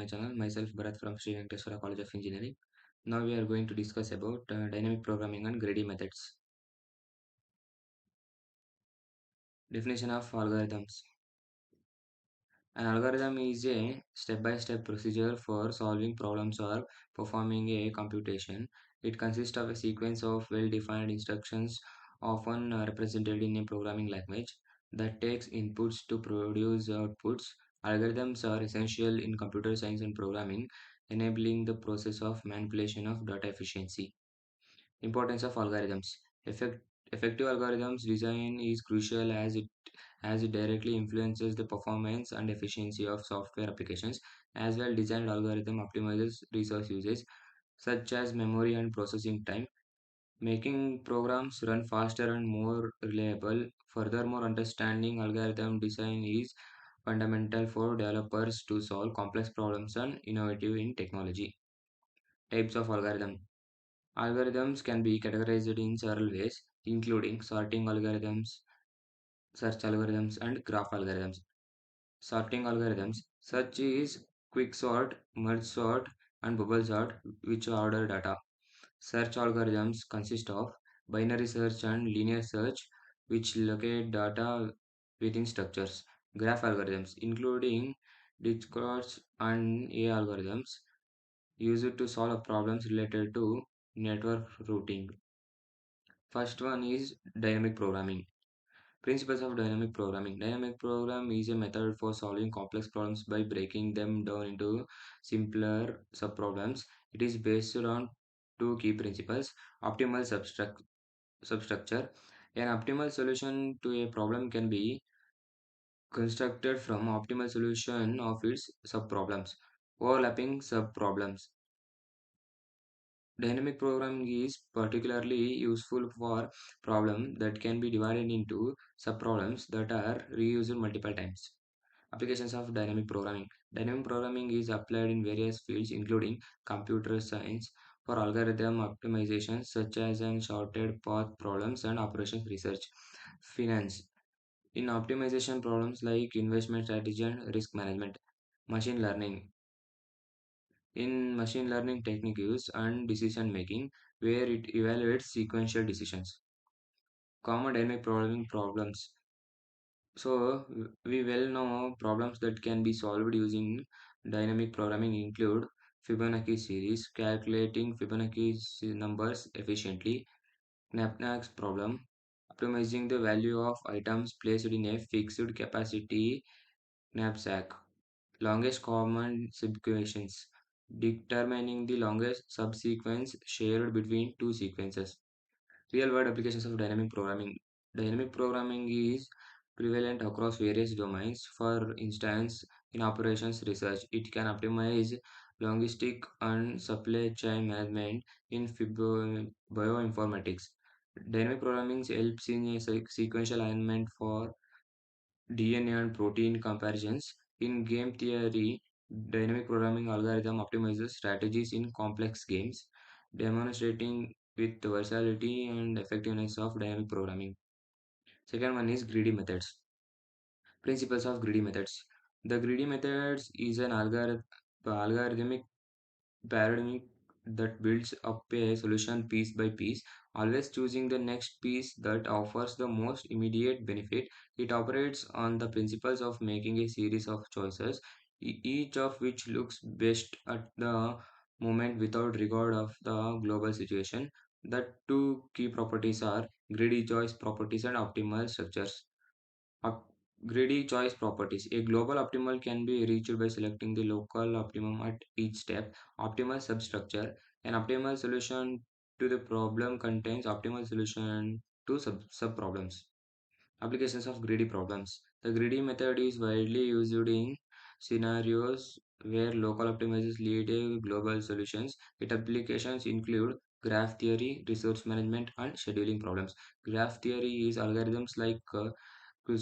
my channel. Myself Bharat from Sri Venkateswara College of Engineering. Now we are going to discuss about dynamic programming and greedy methods. Definition of algorithms. An algorithm is a step-by-step procedure for solving problems or performing a computation. It consists of a sequence of well-defined instructions, often represented in a programming language, that takes inputs to produce outputs. Algorithms are essential in computer science and programming, enabling the process of manipulation of data efficiency. Importance of algorithms. Effective algorithms design is crucial as it directly influences the performance and efficiency of software applications. As well, designed algorithm optimizes resource usage, such as memory and processing time, making programs run faster and more reliable. Furthermore, understanding algorithm design is fundamental for developers to solve complex problems and innovative in technology. Types of algorithm. Algorithms can be categorized in several ways, including sorting algorithms, search algorithms, and graph algorithms. Sorting algorithms such as quicksort, merge sort, and bubble sort, which order data. Search algorithms consist of binary search and linear search, which locate data within structures. Graph algorithms, including discourse and A algorithms, used to solve problems related to network routing. First one is dynamic programming. Principles of dynamic programming. Dynamic program is a method for solving complex problems by breaking them down into simpler subproblems. It is based on two key principles: optimal substructure. An optimal solution to a problem can be constructed from optimal solution of its subproblems. Overlapping subproblems. Dynamic programming is particularly useful for problems that can be divided into subproblems that are reused multiple times. Applications of dynamic programming. Dynamic programming is applied in various fields, including computer science for algorithm optimization, such as in shorted path problems and operations research. Finance in optimization problems like investment strategy and risk management. Machine learning in machine learning technique use and decision making, where it evaluates sequential decisions. Common dynamic programming problems. So we well know problems that can be solved using dynamic programming include Fibonacci series, calculating Fibonacci numbers efficiently, Knapsack's problem, optimizing the value of items placed in a fixed capacity knapsack, longest common subsequences, determining the longest subsequence shared between two sequences. Real world applications of dynamic programming. Dynamic programming is prevalent across various domains. For instance, in operations research, it can optimize logistic and supply chain management in bioinformatics. Dynamic programming helps in a sequential alignment for DNA and protein comparisons. In game theory, dynamic programming algorithm optimizes strategies in complex games, demonstrating with the versatility and effectiveness of dynamic programming. Second one is greedy methods. Principles of greedy methods. The greedy methods is an algorithmic paradigm that builds up a solution piece by piece, always choosing the next piece that offers the most immediate benefit. It operates on the principles of making a series of choices, each of which looks best at the moment without regard of the global situation. The two key properties are greedy choice properties and optimal structures. Op- Greedy choice properties. A global optimal can be reached by selecting the local optimum at each step. Optimal substructure. An optimal solution to the problem contains optimal solution to subproblems. Applications of greedy problems. The greedy method is widely used in scenarios where local optimizers lead a global solutions. Its applications include graph theory, resource management, and scheduling problems. Graph theory is algorithms like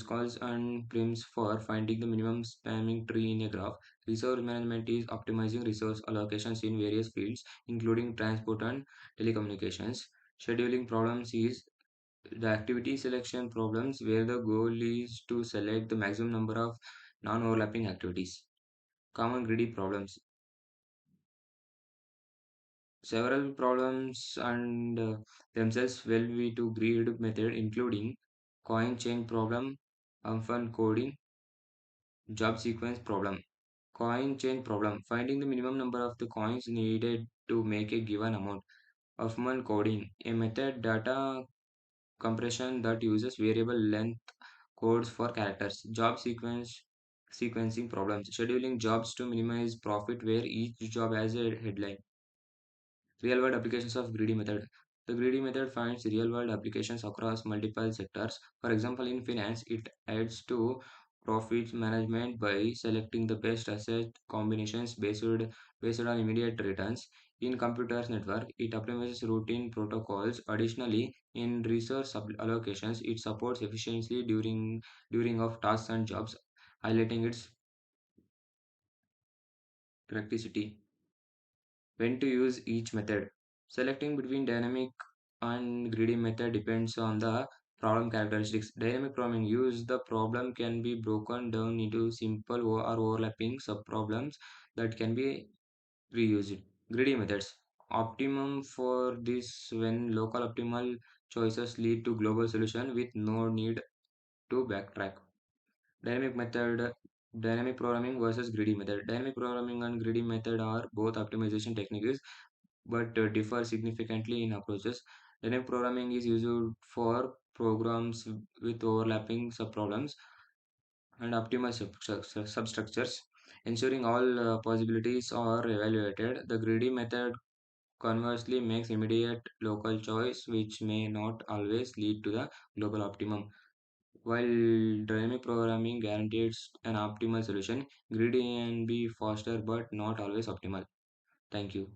calls and prims for finding the minimum spanning tree in a graph. Resource management is optimizing resource allocations in various fields, including transport and telecommunications. Scheduling problems is the activity selection problems where the goal is to select the maximum number of non-overlapping activities. Common greedy problems. Several problems and themselves will be to grid method, including coin chain problem, Humphrey coding, job sequence problem. Coin chain problem. Finding the minimum number of the coins needed to make a given amount. Huffman coding. A method data compression that uses variable length codes for characters. Job sequencing problems. Scheduling jobs to minimize profit where each job has a headline. Real world applications of greedy method. The greedy method finds real world applications across multiple sectors. For example, in finance, it adds to profit management by selecting the best asset combinations based on immediate returns. In computers network, it optimizes routine protocols. Additionally, in resource allocations, it supports efficiency during of tasks and jobs, highlighting its practicity. When to use each method. Selecting between dynamic and greedy method depends on the problem characteristics. Dynamic programming use the problem can be broken down into simple or overlapping subproblems that can be reused. Greedy methods. Optimum for this when local optimal choices lead to global solution with no need to backtrack. Dynamic method, dynamic programming versus greedy method. Dynamic programming and greedy method are both optimization techniques but differ significantly in approaches. Dynamic programming is used for programs with overlapping subproblems and optimal substructures, ensuring all possibilities are evaluated. The greedy method conversely makes immediate local choice, which may not always lead to the global optimum. While dynamic programming guarantees an optimal solution, greedy can be faster but not always optimal. Thank you.